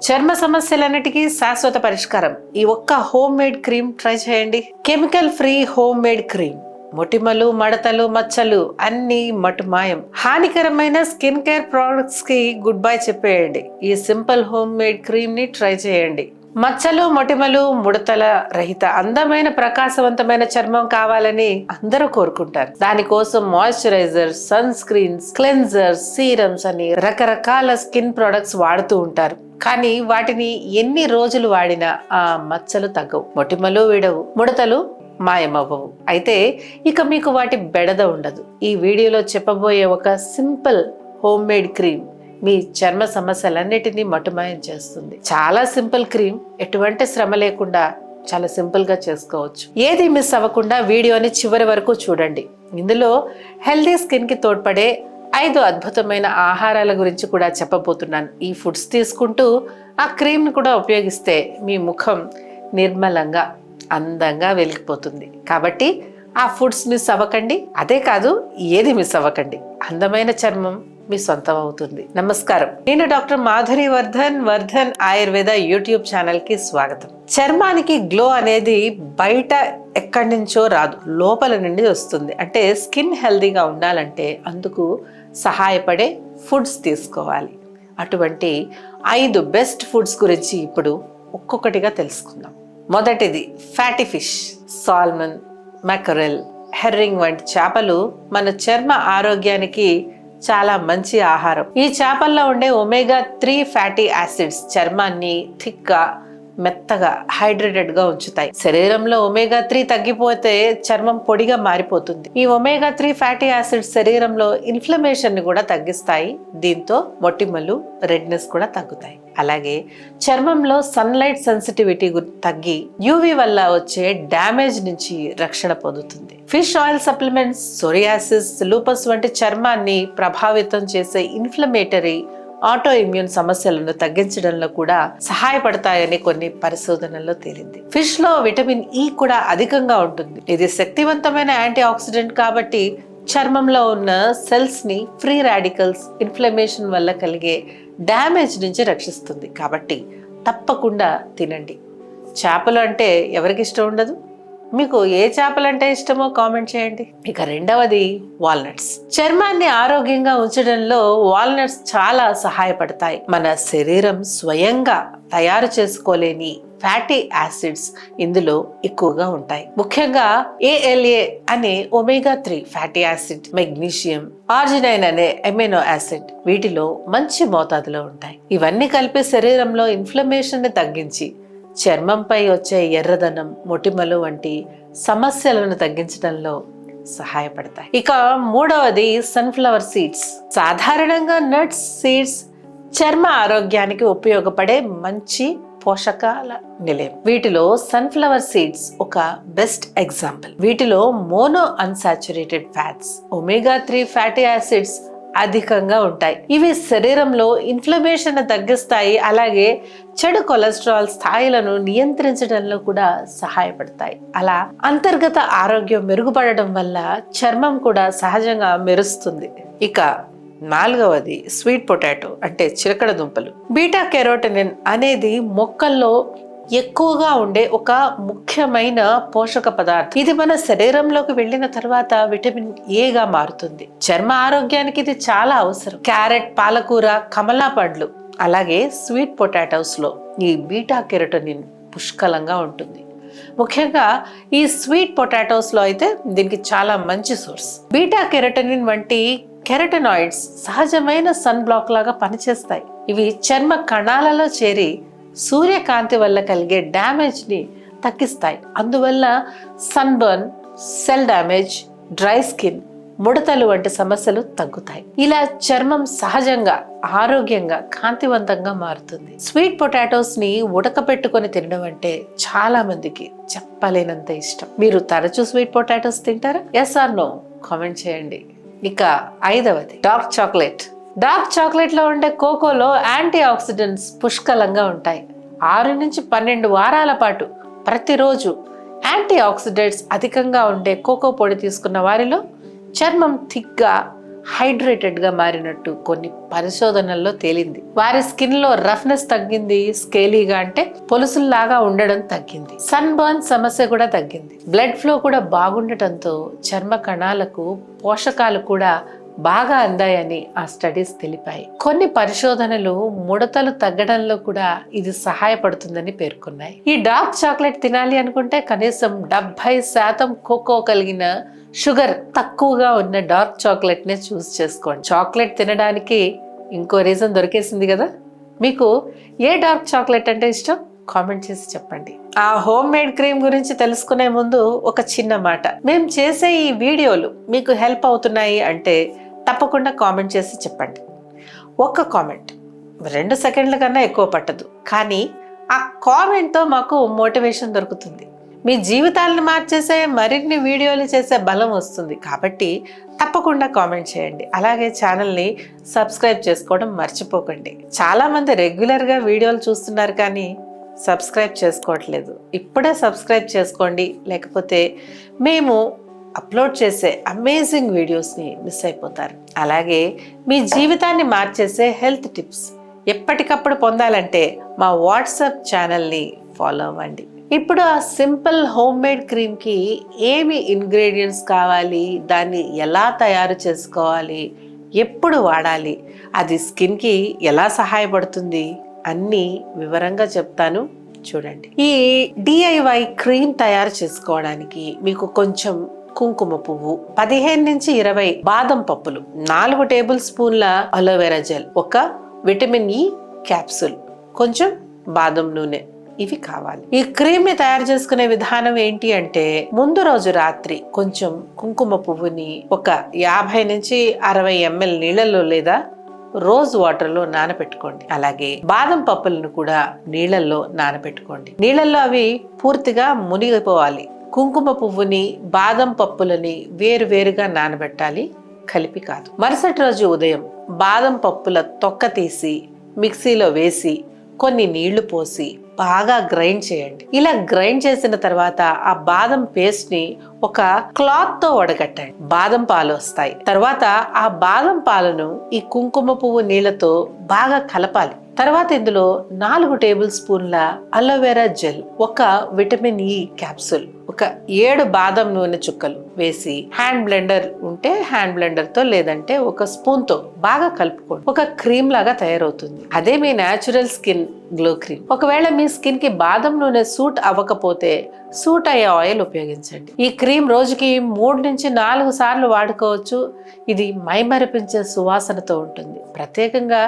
చర్మ సమస్యలన్నిటికీ శాశ్వత పరిష్కారం ఈ ఒక్క హోమ్ మేడ్ క్రీమ్ ట్రై చేయండి. Chemical free home made cream. మొటిమలు, మడతలు, మచ్చలు అన్ని మటుమాయం. హానికరమైన స్కిన్ కేర్ ప్రొడక్ట్స్ కి గుడ్ బై చెప్పేయండి. ఈ సింపుల్ హోమ్ మేడ్ క్రీమ్ ని ట్రై చేయండి. మచ్చలు, మొటిమలు, ముడతల రహిత అందమైన ప్రకాశవంతమైన చర్మం కావాలని అందరూ కోరుకుంటారు. దానికోసం moisturiser, sun screens, cleansers, serums అని రకరకాల స్కిన్ ప్రొడక్ట్స్ వాడుతూ ఉంటారు. కానీ వాటిని ఎన్ని రోజులు వాడినా ఆ మచ్చలు తగ్గవు, మొటిమలు విడవు, ముడతలు మాయమవ్వవు. అయితే ఇక మీకు వాటి బెడద ఉండదు. ఈ వీడియోలో చెప్పబోయే ఒక సింపుల్ హోమ్ మేడ్ క్రీమ్ మీ చర్మ సమస్యలన్నిటినీ మటుమాయం చేస్తుంది. చాలా సింపుల్ క్రీమ్, ఎటువంటి శ్రమ లేకుండా చాలా సింపుల్ గా చేసుకోవచ్చు. ఏది మిస్ అవ్వకుండా వీడియోని చివరి వరకు చూడండి. ఇందులో హెల్దీ స్కిన్ కి తోడ్పడే 5 అద్భుతమైన ఆహారాల గురించి కూడా చెప్పబోతున్నాను. ఈ ఫుడ్స్ తీసుకుంటూ ఆ క్రీమ్ ను కూడా ఉపయోగిస్తే మీ ముఖం నిర్మలంగా అందంగా వెలిగిపోతుంది. కాబట్టి ఆ ఫుడ్స్ మిస్ అవ్వకండి. అదే కాదు, ఏది మిస్ అవ్వకండి. అందమైన చర్మం మీ సొంతం అవుతుంది. నమస్కారం, నేను doctor Madhuri Vardhan Ayurveda YouTube channel కి స్వాగతం. చర్మానికి గ్లో అనేది బయట ఎక్కడి నుంచో రాదు, లోపల నుండి వస్తుంది. అంటే స్కిన్ హెల్దీగా ఉండాలంటే అందుకు సహాయపడే ఫుడ్స్ తీసుకోవాలి. అటువంటి 5 బెస్ట్ ఫుడ్స్ గురించి ఇప్పుడు ఒక్కొక్కటిగా తెలుసుకుందాం. మొదటిది fatty fish. Salmon, mackerel, herring వంటి చేపలు మన చర్మ ఆరోగ్యానికి చాలా మంచి ఆహారం. ఈ చేపల్లో ఉండే ఒమేగా 3 ఫ్యాటీ యాసిడ్స్ చర్మాన్ని థిక్ గా, మెత్తగా, హైడ్రేటెడ్ గా ఉంచుతాయి. శరీరంలో ఒమేగా 3 తగ్గిపోతే చర్మం పొడిగా మారిపోతుంది. ఈ ఒమేగా 3 ఫ్యాటీ యాసిడ్స్ శరీరంలో ఇన్ఫ్లమేషన్ ని కూడా తగ్గిస్తాయి. దీంతో మొటిమలు, రెడ్నెస్ కూడా తగ్గుతాయి. అలాగే చర్మంలో సన్లైట్ సెన్సిటివిటీ తగ్గి యూవీ వల్ల వచ్చే డ్యామేజ్ నుంచి రక్షణ పొందుతుంది. Fish oil supplements psoriasis, lupus వంటి చర్మాన్ని ప్రభావితం చేసే ఇన్ఫ్లమేటరీ, ఆటో ఇమ్యూన్ సమస్యలను తగ్గించడంలో కూడా సహాయపడతాయని కొన్ని పరిశోధనల్లో తేలింది. ఫిష్ లో విటమిన్ ఇ కూడా అధికంగా ఉంటుంది. ఇది శక్తివంతమైన యాంటీ ఆక్సిడెంట్ కాబట్టి చర్మంలో ఉన్న సెల్స్ ని ఫ్రీ రాడికల్స్, ఇన్ఫ్లమేషన్ వల్ల కలిగే డ్యామేజ్ నుంచి రక్షిస్తుంది. కాబట్టి తప్పకుండా తినండి. చేపలు అంటే ఎవరికి ఇష్టం ఉండదు? మీకు ఏ చేపలంటే ఇష్టమో కామెంట్ చేయండి. ఇక రెండవది వాల్నట్స్. చర్మాన్ని ఆరోగ్యంగా ఉంచడంలో వాల్నట్స్ చాలా సహాయపడతాయి. మన శరీరం స్వయంగా తయారు చేసుకోలేని ఫ్యాటీ యాసిడ్స్ ఇందులో ఎక్కువగా ఉంటాయి. ముఖ్యంగా ALA అనే omega 3 fatty acid, magnesium, arginine అనే అమినో యాసిడ్ వీటిలో మంచి మోతాదులో ఉంటాయి. ఇవన్నీ కలిపి శరీరంలో ఇన్ఫ్లమేషన్ ని తగ్గించి చర్మంపై వచ్చే ఎర్రదనం, మొటిమలు వంటి సమస్యలను తగ్గించడంలో సహాయపడతాయి. ఇక మూడవది సన్ఫ్లవర్ సీడ్స్. సాధారణంగా నట్స్, సీడ్స్ చర్మ ఆరోగ్యానికి ఉపయోగపడే మంచి పోషకాల నిలయం. వీటిలో సన్ఫ్లవర్ సీడ్స్ ఒక బెస్ట్ ఎగ్జాంపుల్. వీటిలో mono unsaturated fats, omega 3 fatty acids అధికంగా ఉంటాయి. ఇవి శరీరంలో ఇన్ఫ్లమేషన్ తగ్గిస్తాయి. అలాగే చెడు కొలెస్ట్రాల్ స్థాయిలను నియంత్రించడంలో కూడా సహాయపడతాయి. అలా అంతర్గత ఆరోగ్యం మెరుగుపడడం వల్ల చర్మం కూడా సహజంగా మెరుస్తుంది. ఇక నాలుగవది స్వీట్ పొటాటో అంటే చిలకడ దుంపలు. బీటా కెరోటినిన్ అనేది మొక్కల్లో ఎక్కువగా ఉండే ఒక ముఖ్యమైన పోషక పదార్థం. ఇది మన శరీరంలోకి వెళ్ళిన తర్వాత విటమిన్ ఏగా మారుతుంది. చర్మ ఆరోగ్యానికి ఇది చాలా అవసరం. క్యారెట్, పాలకూర, కమలా పండ్లు, అలాగే స్వీట్ పొటాటోస్ లో ఈ బీటా కెరోటినిన్ పుష్కలంగా ఉంటుంది. ముఖ్యంగా ఈ స్వీట్ పొటాటోస్ లో అయితే దీనికి చాలా మంచి సోర్స్. బీటా కెరోటినిన్ వంటి కెరటనాయిడ్స్ సహజమైన సన్ బ్లాక్ లాగా పనిచేస్తాయి. ఇవి చర్మ కణాలలో చేరి సూర్యకాంతి వల్ల కలిగే డ్యామేజ్ ని తగ్గిస్తాయి. అందువల్ల sun burn, cell damage, dry skin, ముడతలు వంటి సమస్యలు తగ్గుతాయి. ఇలా చర్మం సహజంగా ఆరోగ్యంగా కాంతివంతంగా మారుతుంది. స్వీట్ పొటాటోస్ ని ఉడకపెట్టుకొని తినడం అంటే చాలా మందికి చెప్పలేనంత ఇష్టం. మీరు తరచూ స్వీట్ పొటాటోస్ తింటారా? ఎస్ ఆర్ నో కామెంట్ చేయండి. ఇక ఐదవది డార్క్ చాక్లెట్. డార్క్ చాక్లెట్ లో ఉండే కోకోలో యాంటీ ఆక్సిడెంట్స్ పుష్కలంగా ఉంటాయి. 6 నుంచి 12 వారాల పాటు ప్రతిరోజు యాంటీ ఆక్సిడెంట్స్ అధికంగా ఉండే కోకో పొడి తీసుకున్న వారిలో చర్మం థిక్గా, హైడ్రేటెడ్గా మారినట్టు కొన్ని పరిశోధనల్లో తేలింది. వారి స్కిన్లో రఫ్నెస్ తగ్గింది, స్కేలీగా అంటే పొలుసుల్లాగా ఉండడం తగ్గింది, సన్ బర్న్ సమస్య కూడా తగ్గింది, బ్లడ్ ఫ్లో కూడా బాగుండటంతో చర్మ కణాలకు పోషకాలు కూడా బాగా అందాయని ఆ స్టడీస్ తెలిపాయి. కొన్ని పరిశోధనలు ముడతలు తగ్గడంలో కూడా ఇది సహాయపడుతుందని పేర్కొన్నాయి. ఈ డార్క్ చాక్లెట్ తినాలి అనుకుంటే కనీసం 70% కోకో కలిగిన షుగర్ తక్కువగా ఉన్న డార్క్ చాక్లెట్ నే చూస్ చేసుకోండి. చాక్లెట్ తినడానికి ఇంకో రీజన్ దొరికేసింది కదా. మీకు ఏ డార్క్ చాక్లెట్ అంటే ఇష్టం? కామెంట్ చేసి చెప్పండి. ఆ హోమ్ మేడ్ క్రీమ్ గురించి తెలుసుకునే ముందు ఒక చిన్న మాట. మేము చేసే ఈ వీడియోలు మీకు హెల్ప్ అవుతున్నాయి అంటే తప్పకుండా కామెంట్ చేసి చెప్పండి. ఒక్క కామెంట్ 2 సెకండ్ల కన్నా ఎక్కువ పట్టదు, కానీ ఆ కామెంట్తో మాకు మోటివేషన్ దొరుకుతుంది. మీ జీవితాలను మార్చేసే మరిన్ని వీడియోలు చేసే బలం వస్తుంది. కాబట్టి తప్పకుండా కామెంట్ చేయండి. అలాగే ఛానల్ని సబ్స్క్రైబ్ చేసుకోవడం మర్చిపోకండి. చాలామంది రెగ్యులర్గా వీడియోలు చూస్తున్నారు కానీ సబ్స్క్రైబ్ చేసుకోవట్లేదు. ఇప్పుడే సబ్స్క్రైబ్ చేసుకోండి, లేకపోతే మేము అప్లోడ్ చేసే అమేజింగ్ వీడియోస్ని మిస్ అయిపోతారు. అలాగే మీ జీవితాన్ని మార్చేసే హెల్త్ టిప్స్ ఎప్పటికప్పుడు పొందాలంటే మా వాట్సాప్ ఛానల్ని ఫాలో అవ్వండి. ఇప్పుడు ఆ సింపుల్ హోమ్ మేడ్ క్రీమ్కి ఏమి ఇంగ్రీడియంట్స్ కావాలి, దాన్ని ఎలా తయారు చేసుకోవాలి, ఎప్పుడు వాడాలి, అది స్కిన్కి ఎలా సహాయపడుతుంది అన్నీ వివరంగా చెప్తాను, చూడండి. ఈ DIY క్రీమ్ తయారు చేసుకోవడానికి మీకు కొంచెం కుంకుమ పువ్వు, 15 నుంచి 20 బాదం పప్పులు, 4 టేబుల్ స్పూన్ల అలోవెరా జెల్, ఒక విటమిన్ E క్యాప్సూల్, కొంచెం బాదం నూనె, ఇవి కావాలి. ఈ క్రీమ్ ని తయారు చేసుకునే విధానం ఏంటి అంటే, ముందు రోజు రాత్రి కొంచెం కుంకుమ పువ్వుని ఒక 50 నుంచి 60 ml నీళ్ళల్లో లేదా రోజ్ వాటర్ లో నానబెట్టుకోండి. అలాగే బాదం పప్పులను కూడా నీళ్ళల్లో నానబెట్టుకోండి. నీళ్ళల్లో అవి పూర్తిగా మునిగిపోవాలి. కుంకుమ పువ్వుని బాదం పప్పులని వేరువేరుగా నానబెట్టాలి, కలిపి కాదు. మరుసటి రోజు ఉదయం బాదం పప్పుల తొక్క తీసి మిక్సీలో వేసి కొన్ని నీళ్లు పోసి బాగా గ్రైండ్ చేయండి. ఇలా గ్రైండ్ చేసిన తర్వాత ఆ బాదం పేస్ట్ ని ఒక క్లాత్ తో వడగట్టండి. బాదం పాలు వస్తాయి. తర్వాత ఆ బాదం పాలను ఈ కుంకుమ పువ్వు నీళ్లతో బాగా కలపాలి. తర్వాత ఇందులో 4 టేబుల్ స్పూన్ల అలోవెరా జెల్, ఒక విటమిన్ E క్యాప్సూల్, ఒక 7 బాదం నూనె చుక్కలు వేసి హ్యాండ్ బ్లెండర్ ఉంటే హ్యాండ్ బ్లెండర్ తో, లేదంటే ఒక స్పూన్ తో బాగా కలుపుకోండి. ఒక క్రీమ్ లాగా తయారవుతుంది. అదే మీ న్యాచురల్ స్కిన్ గ్లో క్రీమ్. ఒకవేళ మీ స్కిన్ కి బాదం నూనె సూట్ అవ్వకపోతే సూట్ అయ్యే ఆయిల్ ఉపయోగించండి. ఈ క్రీమ్ రోజుకి 3 నుంచి 4 సార్లు వాడుకోవచ్చు. ఇది మైమరిపించే సువాసనతో ఉంటుంది. ప్రత్యేకంగా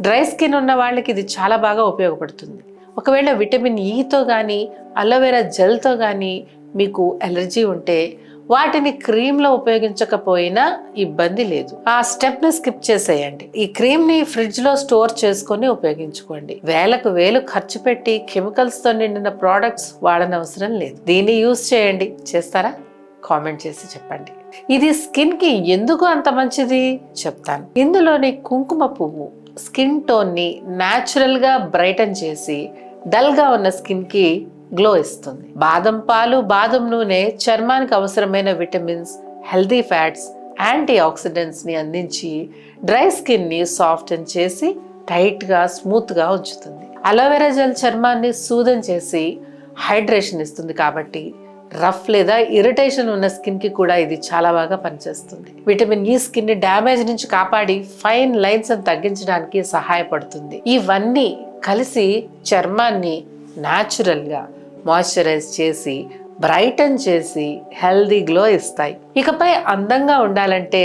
డ్రై స్కిన్ ఉన్న వాళ్ళకి ఇది చాలా బాగా ఉపయోగపడుతుంది. ఒకవేళ విటమిన్ ఈతో కానీ అలోవెరా జెల్తో కానీ మీకు ఎలర్జీ ఉంటే వాటిని క్రీమ్లో ఉపయోగించకపోయినా ఇబ్బంది లేదు. ఆ స్టెప్ని స్కిప్ చేసేయండి. ఈ క్రీమ్ని ఫ్రిడ్జ్లో స్టోర్ చేసుకొని ఉపయోగించుకోండి. వేలకు వేలు ఖర్చు పెట్టి కెమికల్స్తో నిండిన ప్రోడక్ట్స్ వాడనవసరం లేదు. దీన్ని యూజ్ చేయండి. చేస్తారా? కామెంట్ చేసి చెప్పండి. ఇది స్కిన్కి ఎందుకు అంత మంచిది చెప్తాను. ఇందులోని కుంకుమ పువ్వు స్కిన్ టోన్ని న్యాచురల్గా బ్రైటన్ చేసి డల్గా ఉన్న స్కిన్కి గ్లో ఇస్తుంది. బాదం పాలు, బాదం నూనె చర్మానికి అవసరమైన vitamins, healthy fats, antioxidants ని అందించి డ్రై స్కిన్ ని సాఫ్టన్ చేసి టైట్ గా, స్మూత్ గా ఉంచుతుంది. అలోవెరా జెల్ చర్మాన్ని సూదన్ చేసి హైడ్రేషన్ ఇస్తుంది. కాబట్టి రఫ్ లేదా ఇరిటేషన్ ఉన్న స్కిన్ కి కూడా ఇది చాలా బాగా పనిచేస్తుంది. విటమిన్ E స్కిన్ ని డ్యామేజ్ నుంచి కాపాడి ఫైన్ లైన్స్ ని తగ్గించడానికి సహాయపడుతుంది. ఇవన్నీ కలిసి చర్మాన్ని న్యాచురల్ గా మాయిశ్చరైజ్ చేసి బ్రైటన్ చేసి హెల్దీ గ్లో ఇస్తాయి. ఇకపై అందంగా ఉండాలంటే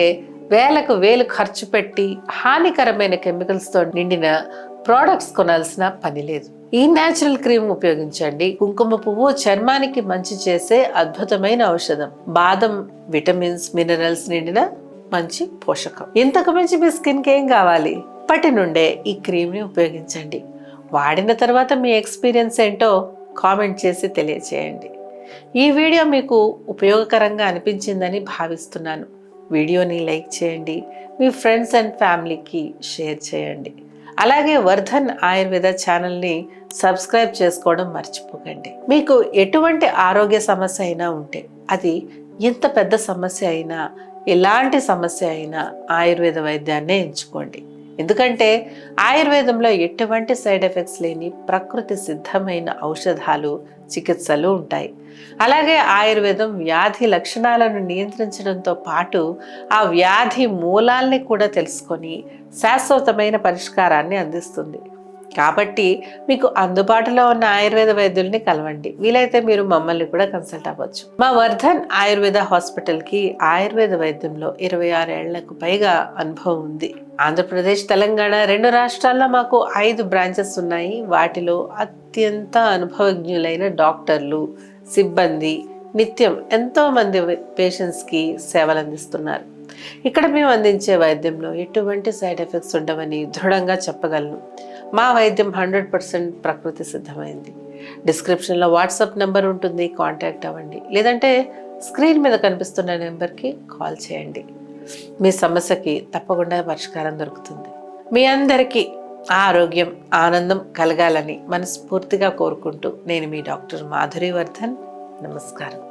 వేలకు వేలు ఖర్చు పెట్టి హానికరమైన కెమికల్స్తో నిండిన ప్రోడక్ట్స్ కొనాల్సిన పని లేదు. ఈ న్యాచురల్ క్రీమ్ ఉపయోగించండి. కుంకుమ పువ్వు చర్మానికి మంచి చేసే అద్భుతమైన ఔషధం. బాదం విటమిన్స్, మినరల్స్ నిండిన మంచి పోషకం. ఇంతకు మించి మీ స్కిన్కి ఏం కావాలి? ఇప్పటి నుండే ఈ క్రీమ్ని ఉపయోగించండి. వాడిన తర్వాత మీ ఎక్స్పీరియన్స్ ఏంటో కామెంట్ చేసి తెలియచేయండి. ఈ వీడియో మీకు ఉపయోగకరంగా అనిపించిందని భావిస్తున్నాను. వీడియోని లైక్ చేయండి, మీ ఫ్రెండ్స్ అండ్ ఫ్యామిలీకి షేర్ చేయండి. అలాగే వర్ధన్ ఆయుర్వేద ఛానల్ని సబ్స్క్రైబ్ చేసుకోవడం మర్చిపోకండి. మీకు ఎటువంటి ఆరోగ్య సమస్య అయినా ఉంటే, అది ఎంత పెద్ద సమస్య అయినా ఎలాంటి సమస్య అయినా ఆయుర్వేద వైద్యాన్నే ఎంచుకోండి. ఎందుకంటే ఆయుర్వేదంలో ఎటువంటి సైడ్ ఎఫెక్ట్స్ లేని ప్రకృతి సిద్ధమైన ఔషధాలు, చికిత్సలు ఉంటాయి. అలాగే ఆయుర్వేదం వ్యాధి లక్షణాలను నియంత్రించడంతో పాటు ఆ వ్యాధి మూలాల్ని కూడా తెలుసుకొని శాశ్వతమైన పరిష్కారాన్ని అందిస్తుంది. కాబట్టి మీకు అందుబాటులో ఉన్న ఆయుర్వేద వైద్యుల్ని కలవండి. వీలైతే మీరు మమ్మల్ని కూడా కన్సల్ట్ అవ్వచ్చు. మా వర్ధన్ ఆయుర్వేద హాస్పిటల్కి ఆయుర్వేద వైద్యంలో 26 ఏళ్లకు పైగా అనుభవం ఉంది. ఆంధ్రప్రదేశ్, తెలంగాణ 2 రాష్ట్రాల్లో మాకు 5 బ్రాంచెస్ ఉన్నాయి. వాటిలో అత్యంత అనుభవజ్ఞులైన డాక్టర్లు, సిబ్బంది నిత్యం ఎంతో మంది పేషెంట్స్కి సేవలు అందిస్తున్నారు. ఇక్కడ మేము అందించే వైద్యంలో ఎటువంటి సైడ్ ఎఫెక్ట్స్ ఉండవని దృఢంగా చెప్పగలను. మా వైద్యం 100% ప్రకృతి సిద్ధమైంది. డిస్క్రిప్షన్లో వాట్సాప్ నెంబర్ ఉంటుంది, కాంటాక్ట్ అవ్వండి. లేదంటే స్క్రీన్ మీద కనిపిస్తున్న నెంబర్కి కాల్ చేయండి. మీ సమస్యకి తప్పకుండా పరిష్కారం దొరుకుతుంది. మీ అందరికీ ఆరోగ్యం, ఆనందం కలగాలని మనస్ఫూర్తిగా కోరుకుంటూ నేను మీ డాక్టర్ మాధురి వర్ధన్. నమస్కారం.